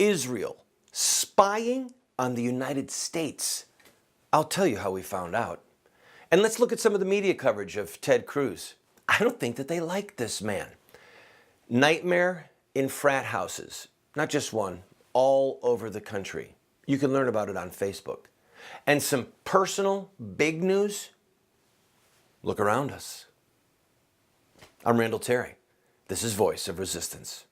Israel spying on the United States. I'll tell you how we found out. And let's look at some of the media coverage of Ted Cruz. I don't think that they like this man. Nightmare in frat houses, not just one, all over the country. You can learn about it on Facebook. And some personal big news. Look around us. I'm Randall Terry. This is Voice of Resistance.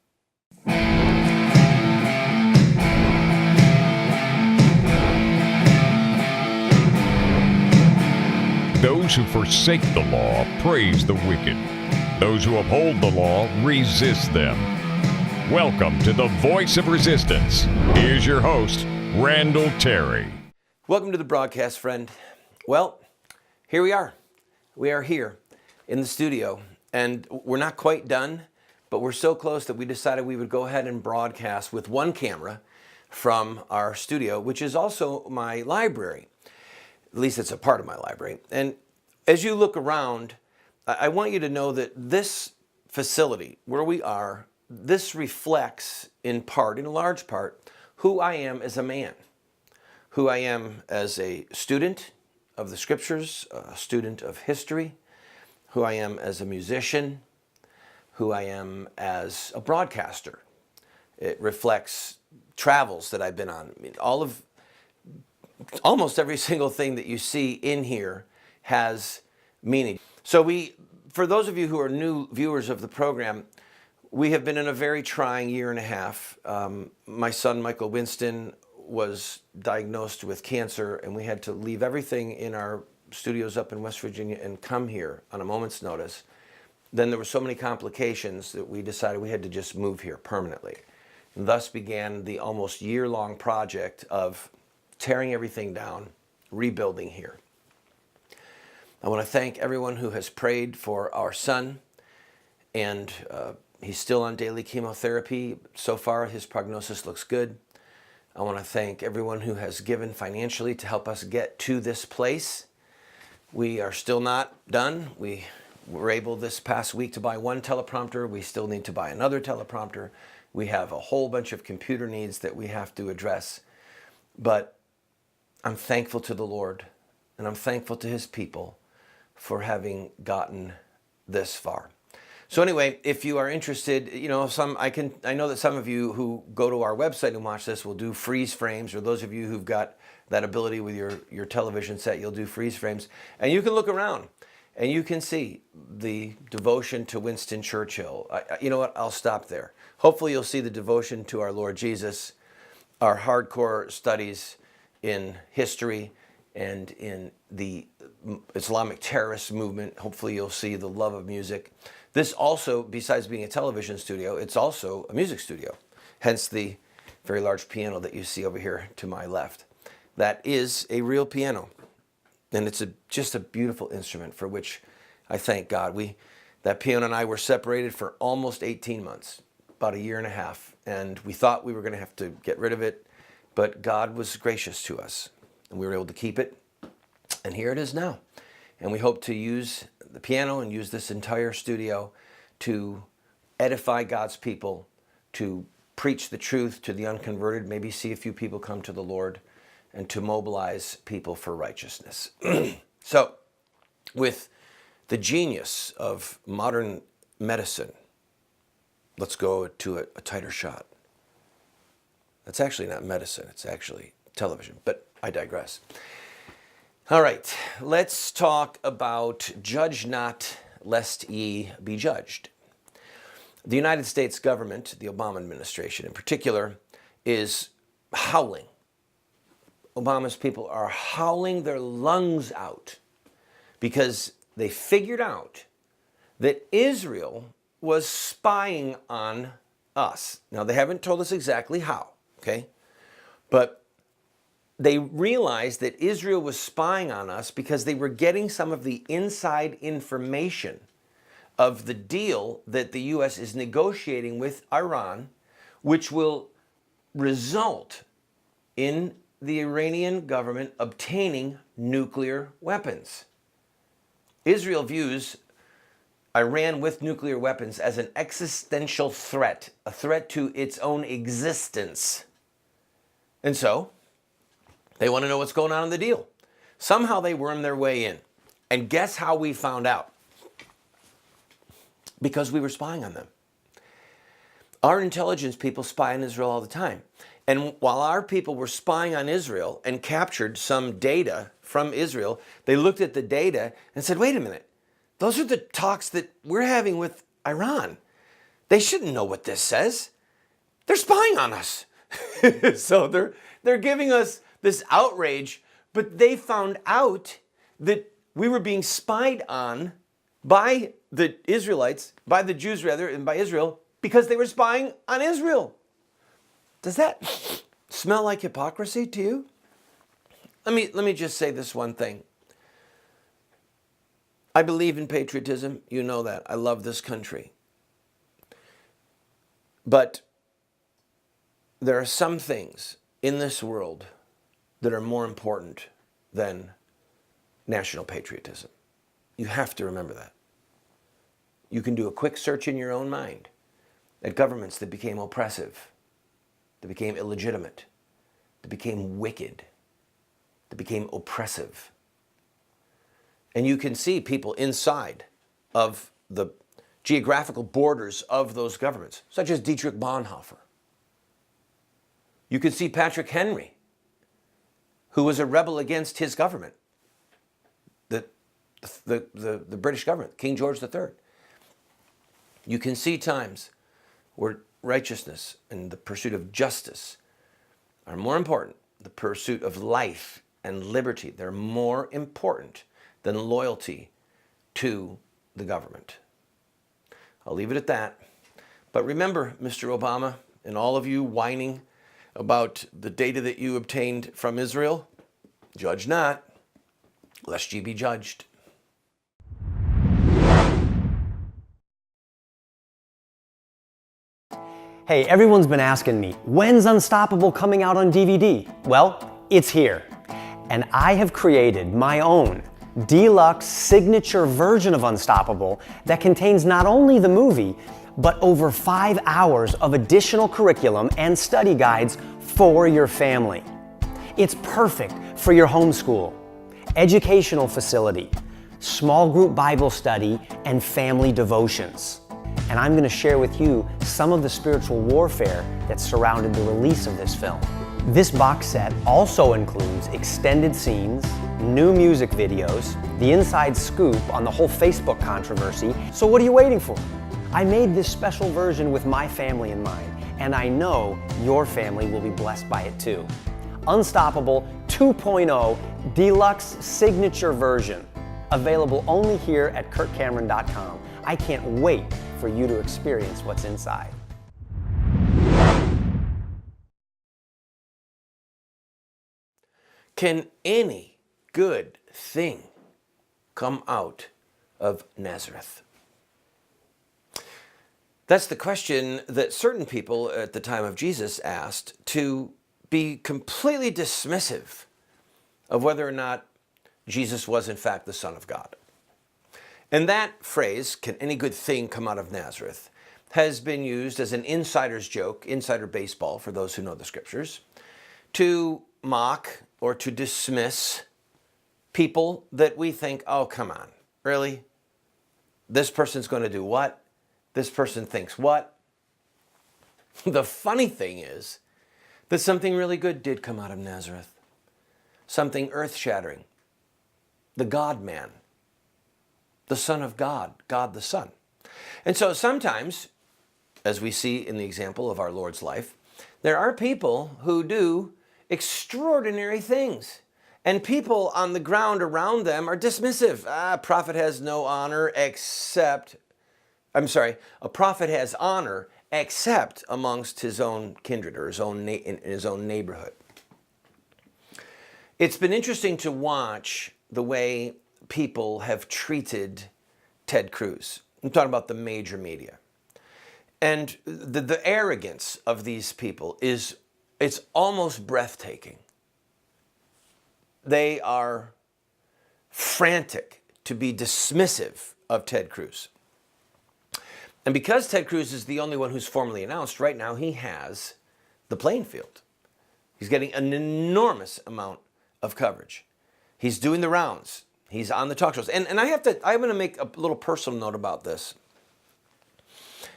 Those who forsake the law praise the wicked. Those who uphold the law resist them. Welcome to the Voice of Resistance. Here's your host, Randall Terry. Welcome to the broadcast, friend. Well, here we are. We are here in the studio, and we're not quite done, but we're so close that we decided we would go ahead and broadcast with one camera from our studio, which is also my library. At least it's a part of my library. And as you look around, I want you to know that this facility, where we are, this reflects in part, in large part, who I am as a man, who I am as a student of the scriptures, a student of history, who I am as a musician, who I am as a broadcaster. It reflects travels that I've been on. I mean, almost every single thing that you see in here has meaning. So for those of you who are new viewers of the program, we have been in a very trying year and a half. My son, Michael Winston, was diagnosed with cancer, and we had to leave everything in our studios up in West Virginia and come here on a moment's notice. Then there were so many complications that we decided we had to just move here permanently. And thus began the almost year-long project of tearing everything down, rebuilding here. I want to thank everyone who has prayed for our son, and he's still on daily chemotherapy. So far, his prognosis looks good. I want to thank everyone who has given financially to help us get to this place. We are still not done. We were able this past week to buy one teleprompter. We still need to buy another teleprompter. We have a whole bunch of computer needs that we have to address. But I'm thankful to the Lord, and I'm thankful to His people for having gotten this far. So anyway, if you are interested, I know that some of you who go to our website and watch this will do freeze frames, or those of you who've got that ability with your television set, you'll do freeze frames. And you can look around and you can see the devotion to Winston Churchill. You know what? I'll stop there. Hopefully you'll see the devotion to our Lord Jesus, our hardcore studies in history and in the Islamic terrorist movement. Hopefully you'll see the love of music. This also, besides being a television studio, it's also a music studio. Hence the very large piano that you see over here to my left. That is a real piano. And it's just a beautiful instrument for which I thank God. That piano and I were separated for almost 18 months, about a year and a half. And we thought we were going to have to get rid of it. But God was gracious to us, and we were able to keep it, and here it is now. And we hope to use the piano and use this entire studio to edify God's people, to preach the truth to the unconverted, maybe see a few people come to the Lord, and to mobilize people for righteousness. So, with the genius of modern medicine, let's go to a tighter shot. It's actually not medicine, it's actually television, but I digress. All right, let's talk about judge not, lest ye be judged. The United States government, the Obama administration in particular, is howling. Obama's people are howling their lungs out because they figured out that Israel was spying on us. Now, they haven't told us exactly how. Okay, but they realized that Israel was spying on us because they were getting some of the inside information of the deal that the U.S. is negotiating with Iran, which will result in the Iranian government obtaining nuclear weapons. Israel views Iran with nuclear weapons as an existential threat, a threat to its own existence. And so they want to know what's going on in the deal. Somehow they worm their way in. And guess how we found out? Because we were spying on them. Our intelligence people spy on Israel all the time. And while our people were spying on Israel and captured some data from Israel, they looked at the data and said, wait a minute, those are the talks that we're having with Iran. They shouldn't know what this says. They're spying on us. So they're giving us this outrage, but they found out that we were being spied on by the Israelites, by the Jews rather, and by Israel, because they were spying on Israel. Does that smell like hypocrisy to you? Let me just say this one thing. I believe in patriotism. You know that. I love this country. But there are some things in this world that are more important than national patriotism. You have to remember that. You can do a quick search in your own mind at governments that became oppressive, that became illegitimate, that became wicked, that became oppressive. And you can see people inside of the geographical borders of those governments, such as Dietrich Bonhoeffer. You can see Patrick Henry, who was a rebel against his government, the British government, King George III. You can see times where righteousness and the pursuit of justice are more important. The pursuit of life and liberty, they're more important than loyalty to the government. I'll leave it at that. But remember, Mr. Obama, and all of you whining about the data that you obtained from Israel, judge not, lest ye be judged. Hey, everyone's been asking me, when's Unstoppable coming out on DVD? Well, it's here. And I have created my own deluxe signature version of Unstoppable that contains not only the movie, but over 5 hours of additional curriculum and study guides for your family. It's perfect for your homeschool, educational facility, small group Bible study, and family devotions. And I'm going to share with you some of the spiritual warfare that surrounded the release of this film. This box set also includes extended scenes, new music videos, the inside scoop on the whole Facebook controversy. So what are you waiting for? I made this special version with my family in mind, and I know your family will be blessed by it too. Unstoppable 2.0 Deluxe Signature Version, available only here at KurtCameron.com. I can't wait for you to experience what's inside. Can any good thing come out of Nazareth? That's the question that certain people at the time of Jesus asked to be completely dismissive of whether or not Jesus was in fact the Son of God. And that phrase, can any good thing come out of Nazareth, has been used as an insider's joke, insider baseball for those who know the scriptures, to mock or to dismiss people that we think, oh, come on, really? This person's going to do what? This person thinks what? The funny thing is that something really good did come out of Nazareth. Something earth-shattering. The God-man. The Son of God, God the Son. And so sometimes, as we see in the example of our Lord's life, there are people who do extraordinary things. And people on the ground around them are dismissive. A prophet has no honor except, a prophet has honor except amongst his own kindred or in his own neighborhood. It's been interesting to watch the way people have treated Ted Cruz. I'm talking about the major media. And the arrogance of these people it's almost breathtaking. They are frantic to be dismissive of Ted Cruz. And because Ted Cruz is the only one who's formally announced, right now he has the playing field. He's getting an enormous amount of coverage. He's doing the rounds. He's on the talk shows. And I'm going to make a little personal note about this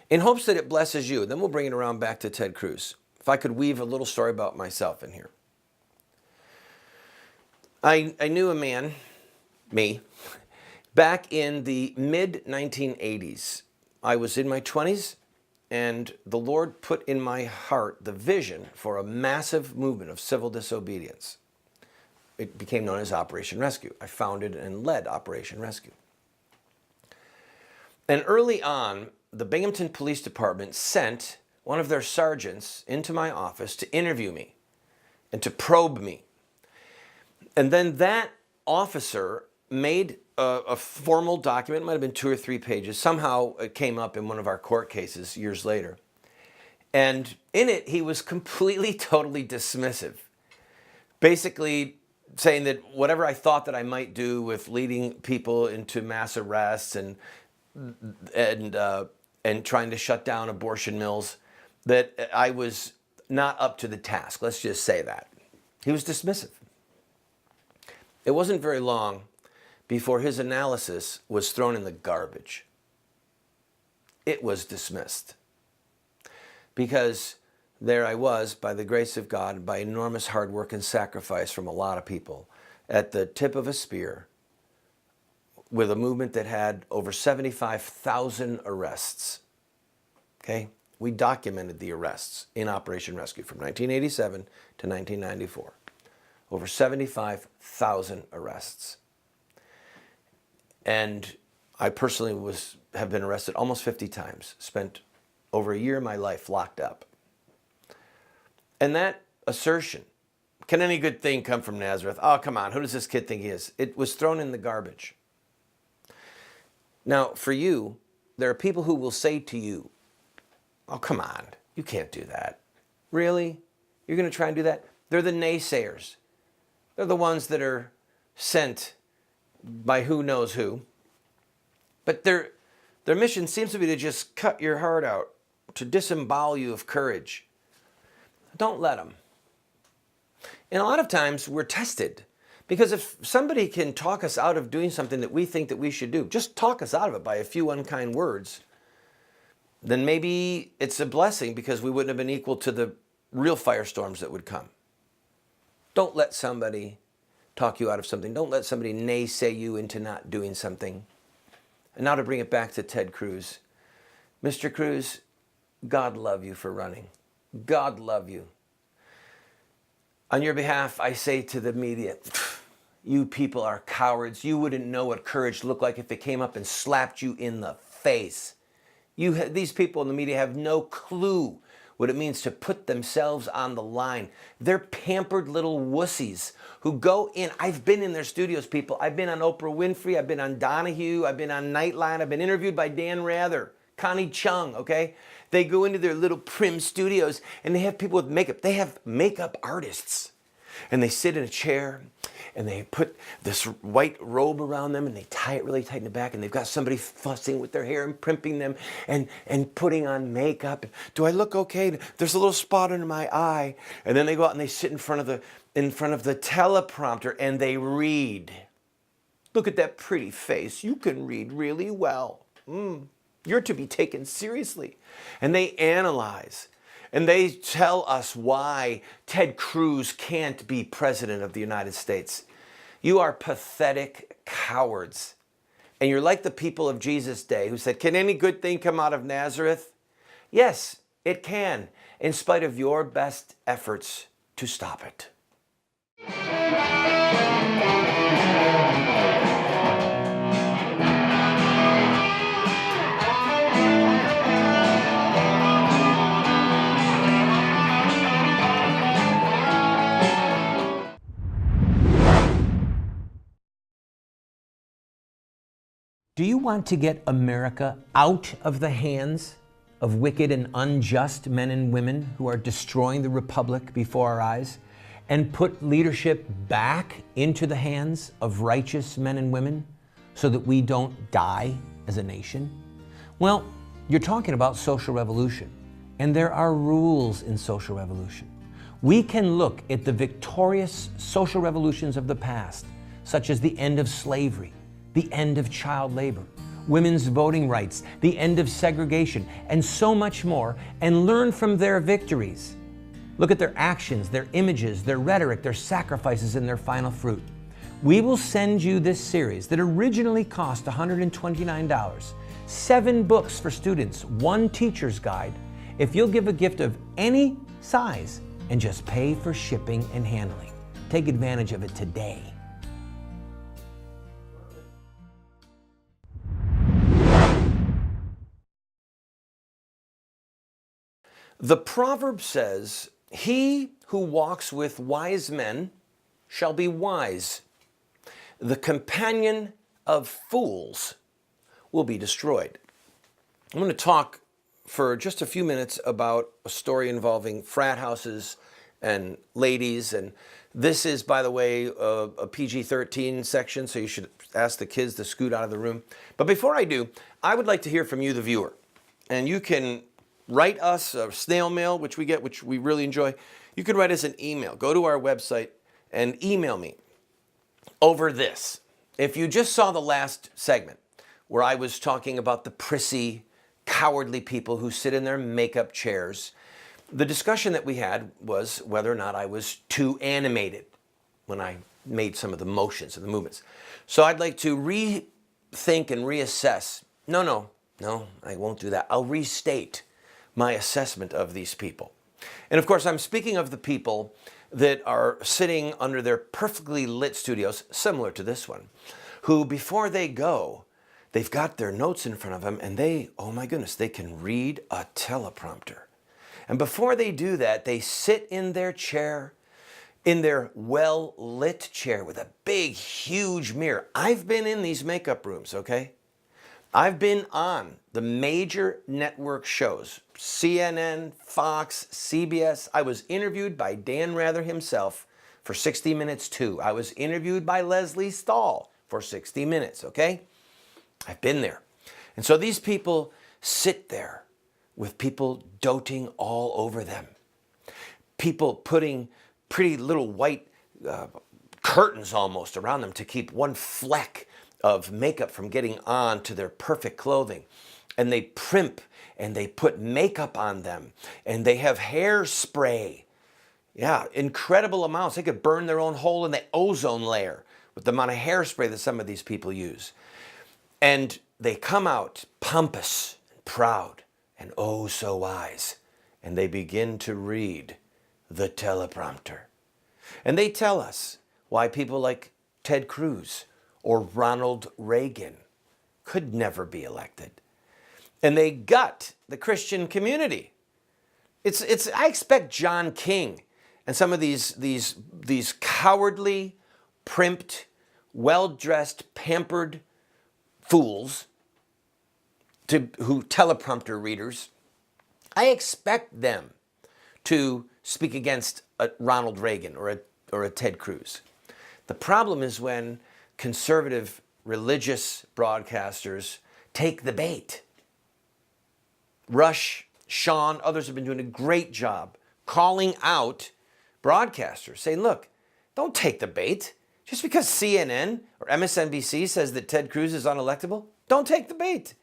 in hopes that it blesses you. Then we'll bring it around back to Ted Cruz. If I could weave a little story about myself in here. I knew a man, me, back in the mid-1980s. I was in my 20s, and the Lord put in my heart the vision for a massive movement of civil disobedience. It became known as Operation Rescue. I founded and led Operation Rescue. And early on, the Binghamton Police Department sent one of their sergeants into my office to interview me and to probe me. And then that officer made a formal document, it might have been 2 or 3 pages. Somehow it came up in one of our court cases years later. And in it, he was completely, totally dismissive. Basically saying that whatever I thought that I might do with leading people into mass arrests and trying to shut down abortion mills, that I was not up to the task. Let's just say that. He was dismissive. It wasn't very long before his analysis was thrown in the garbage. It was dismissed. Because there I was, by the grace of God, by enormous hard work and sacrifice from a lot of people, at the tip of a spear, with a movement that had over 75,000 arrests. Okay? We documented the arrests in Operation Rescue from 1987 to 1994. Over 75,000 arrests. And I personally have been arrested almost 50 times, spent over a year of my life locked up. And that assertion, can any good thing come from Nazareth? Oh, come on, who does this kid think he is? It was thrown in the garbage. Now, for you, there are people who will say to you, oh, come on, you can't do that. Really? You're going to try and do that? They're the naysayers. They're the ones that are sent by who knows who. But their mission seems to be to just cut your heart out, to disembowel you of courage. Don't let them. And a lot of times we're tested. Because if somebody can talk us out of doing something that we think that we should do, just talk us out of it by a few unkind words, then maybe it's a blessing because we wouldn't have been equal to the real firestorms that would come. Don't let somebody talk you out of something. Don't let somebody naysay you into not doing something. And now to bring it back to Ted Cruz. Mr. Cruz, God love you for running. God love you. On your behalf, I say to the media, you people are cowards. You wouldn't know what courage looked like if it came up and slapped you in the face. These people in the media have no clue what it means to put themselves on the line. They're pampered little wussies who go in. I've been in their studios, people. I've been on Oprah Winfrey. I've been on Donahue. I've been on Nightline. I've been interviewed by Dan Rather, Connie Chung, okay? They go into their little prim studios and they have people with makeup. They have makeup artists. And they sit in a chair and they put this white robe around them and they tie it really tight in the back and they've got somebody fussing with their hair and primping them and putting on makeup. Do I look okay? There's a little spot under my eye. And then they go out and they sit in front of the teleprompter and they read. Look at that pretty face. You can read really well. You're to be taken seriously. And they analyze. And they tell us why Ted Cruz can't be president of the United States. You are pathetic cowards. And you're like the people of Jesus' day who said, can any good thing come out of Nazareth? Yes, it can, in spite of your best efforts to stop it. Do you want to get America out of the hands of wicked and unjust men and women who are destroying the republic before our eyes and put leadership back into the hands of righteous men and women so that we don't die as a nation? Well, you're talking about social revolution, and there are rules in social revolution. we can look at the victorious social revolutions of the past, such as the end of slavery, the end of child labor, women's voting rights, the end of segregation, and so much more, and learn from their victories. Look at their actions, their images, their rhetoric, their sacrifices, and their final fruit. We will send you this series that originally cost $129, 7 books for students, 1 teacher's guide, if you'll give a gift of any size and just pay for shipping and handling. Take advantage of it today. The proverb says, "He who walks with wise men shall be wise. The companion of fools will be destroyed." I'm going to talk for just a few minutes about a story involving frat houses and ladies. And this is, by the way, a PG-13 section, so you should ask the kids to scoot out of the room. But before I do, I would like to hear from you, the viewer. And you can write us a snail mail, which we get, which we really enjoy. You can write us an email. Go to our website and email me over this. If you just saw the last segment where I was talking about the prissy, cowardly people who sit in their makeup chairs, the discussion that we had was whether or not I was too animated when I made some of the motions and the movements. So I'd like to rethink and reassess. No, I won't do that. I'll restate my assessment of these people. And of course, I'm speaking of the people that are sitting under their perfectly lit studios, similar to this one, who before they go, they've got their notes in front of them and they, oh my goodness, they can read a teleprompter. And before they do that, they sit in their chair, in their well-lit chair with a big, huge mirror. I've been in these makeup rooms, okay? I've been on the major network shows, CNN, Fox, CBS. I was interviewed by Dan Rather himself for 60 Minutes too. I was interviewed by Leslie Stahl for 60 Minutes, okay? I've been there. And so these people sit there with people doting all over them. People putting pretty little white curtains almost around them to keep one fleck of makeup from getting on to their perfect clothing. And they primp and they put makeup on them and they have hairspray. Yeah, incredible amounts. They could burn their own hole in the ozone layer with the amount of hairspray that some of these people use. And they come out pompous and proud and oh so wise. And they begin to read the teleprompter. And they tell us why people like Ted Cruz or Ronald Reagan could never be elected. And they gut the Christian community. I expect John King and some of these cowardly, primped, well-dressed, pampered fools who teleprompter readers, I expect them to speak against a Ronald Reagan or a Ted Cruz. The problem is when conservative religious broadcasters take the bait. Rush, Sean, others have been doing a great job calling out broadcasters, saying, look, don't take the bait. Just because CNN or MSNBC says that Ted Cruz is unelectable, don't take the bait.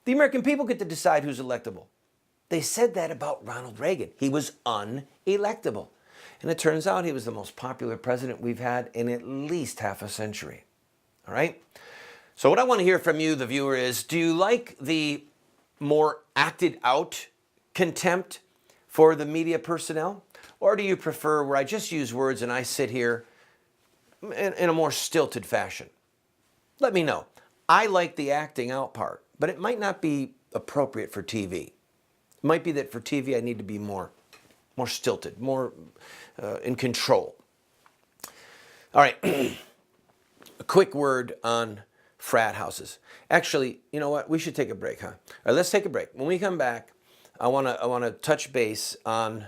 The American people get to decide who's electable. They said that about Ronald Reagan. He was unelectable. And it turns out he was the most popular president we've had in at least half a century. All right? So what I want to hear from you, the viewer, is do you like the more acted out contempt for the media personnel? Or do you prefer where I just use words and I sit here in a more stilted fashion? Let me know. I like the acting out part, but it might not be appropriate for TV. It might be that for TV I need to be more stilted, more in control. All right, a quick word on frat houses. Actually, you know what? We should take a break, huh? All right, let's take a break. When we come back, I want to touch base on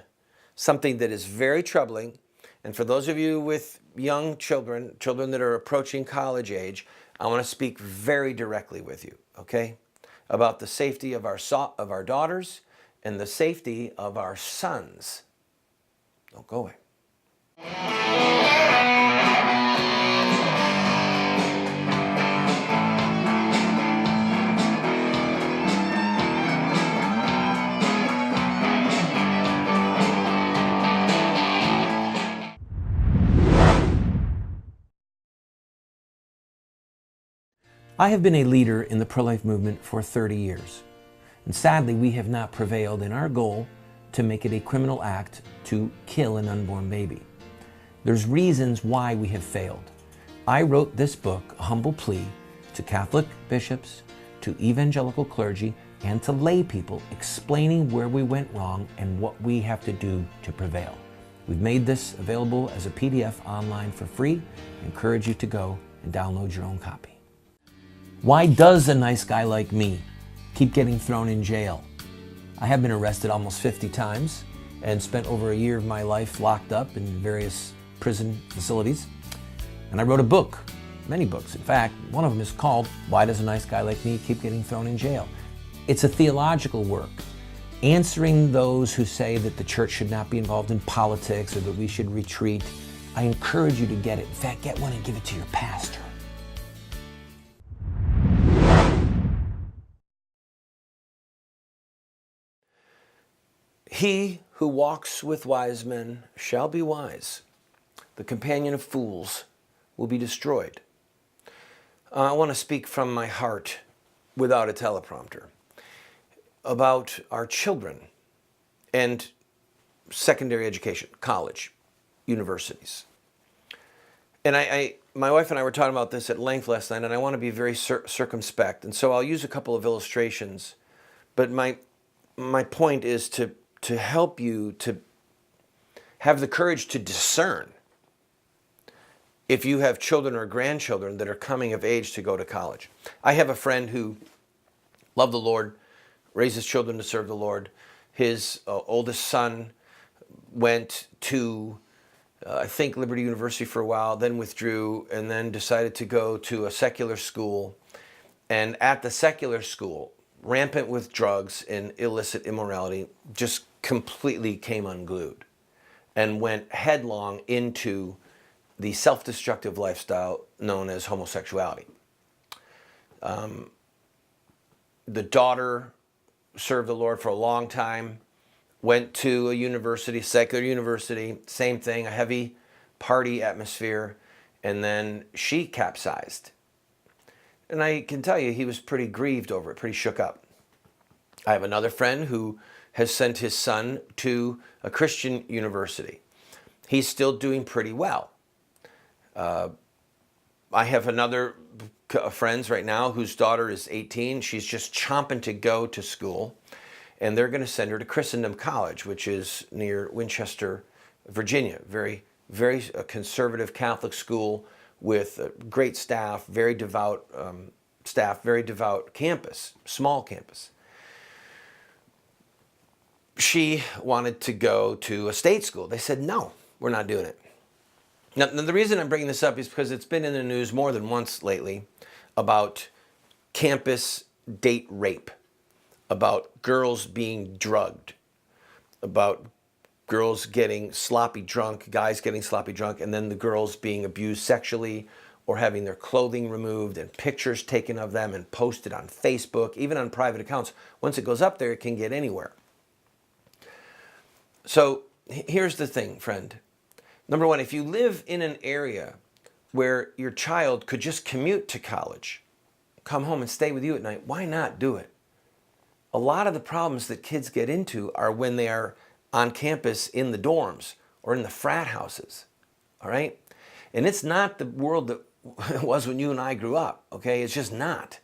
something that is very troubling. And for those of you with young children that are approaching college age, I want to speak very directly with you, okay? About the safety of our daughters and the safety of our sons. Don't go away. I have been a leader in the pro-life movement for 30 years. And sadly, we have not prevailed in our goal to make it a criminal act to kill an unborn baby. There's reasons why we have failed. I wrote this book, A Humble Plea, to Catholic bishops, to evangelical clergy, and to lay people, explaining where we went wrong and what we have to do to prevail. We've made this available as a PDF online for free. I encourage you to go and download your own copy. Why does a nice guy like me keep getting thrown in jail? I have been arrested almost 50 times and spent over a year of my life locked up in various prison facilities. And I wrote a book, many books. In fact, one of them is called Why Does a Nice Guy Like Me Keep Getting Thrown in Jail? It's a theological work, answering those who say that the church should not be involved in politics or that we should retreat. I encourage you to get it. In fact, get one and give it to your pastor. He who walks with wise men shall be wise. The companion of fools will be destroyed. I want to speak from my heart without a teleprompter about our children and secondary education, college, universities. And my wife and I were talking about this at length last night, and I want to be very circumspect. And so I'll use a couple of illustrations, but my point is to help you to have the courage to discern if you have children or grandchildren that are coming of age to go to college. I have a friend who loved the Lord, raised his children to serve the Lord. His oldest son went to, I think, Liberty University for a while, then withdrew, and then decided to go to a secular school. And at the secular school, rampant with drugs and illicit immorality, just completely came unglued and went headlong into the self-destructive lifestyle known as homosexuality. The daughter served the Lord for a long time, went to a university, secular university, same thing, a heavy party atmosphere, and then she capsized. And I can tell you, he was pretty grieved over it, pretty shook up. I have another friend who has sent his son to a Christian university. He's still doing pretty well. I have another friends right now whose daughter is 18. She's just chomping to go to school, and they're going to send her to Christendom College, which is near Winchester, Virginia. Very, very conservative Catholic school with great staff, very devout staff, very devout campus, small campus. She wanted to go to a state school. They said, no, we're not doing it. Now, the reason I'm bringing this up is because it's been in the news more than once lately about campus date rape, about girls being drugged, about girls getting sloppy drunk, guys getting sloppy drunk, and then the girls being abused sexually or having their clothing removed and pictures taken of them and posted on Facebook, even on private accounts. Once it goes up there, it can get anywhere. So here's the thing, friend. Number one, if you live in an area where your child could just commute to college, come home and stay with you at night, why not do it? A lot of the problems that kids get into are when they are on campus in the dorms or in the frat houses, all right? And it's not the world that it was when you and I grew up, okay? It's just not.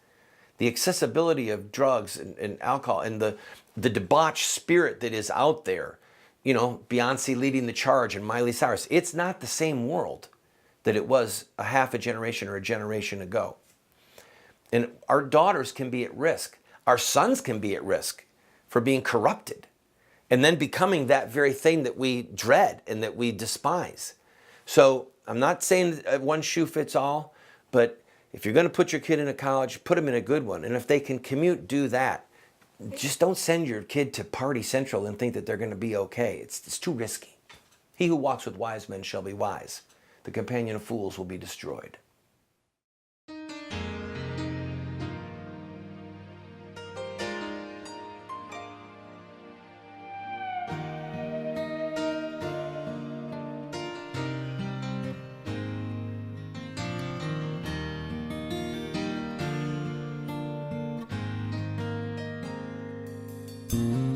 The accessibility of drugs and alcohol and the debauched spirit that is out there, you know, Beyonce leading the charge and Miley Cyrus, it's not the same world that it was a half a generation or a generation ago. And our daughters can be at risk. Our sons can be at risk for being corrupted and then becoming that very thing that we dread and that we despise. So I'm not saying that one shoe fits all, but if you're going to put your kid in a college, put them in a good one. And if they can commute, do that. Just don't send your kid to Party Central and think that they're going to be okay. It's too risky. He who walks with wise men shall be wise. The companion of fools will be destroyed. Mm-hmm.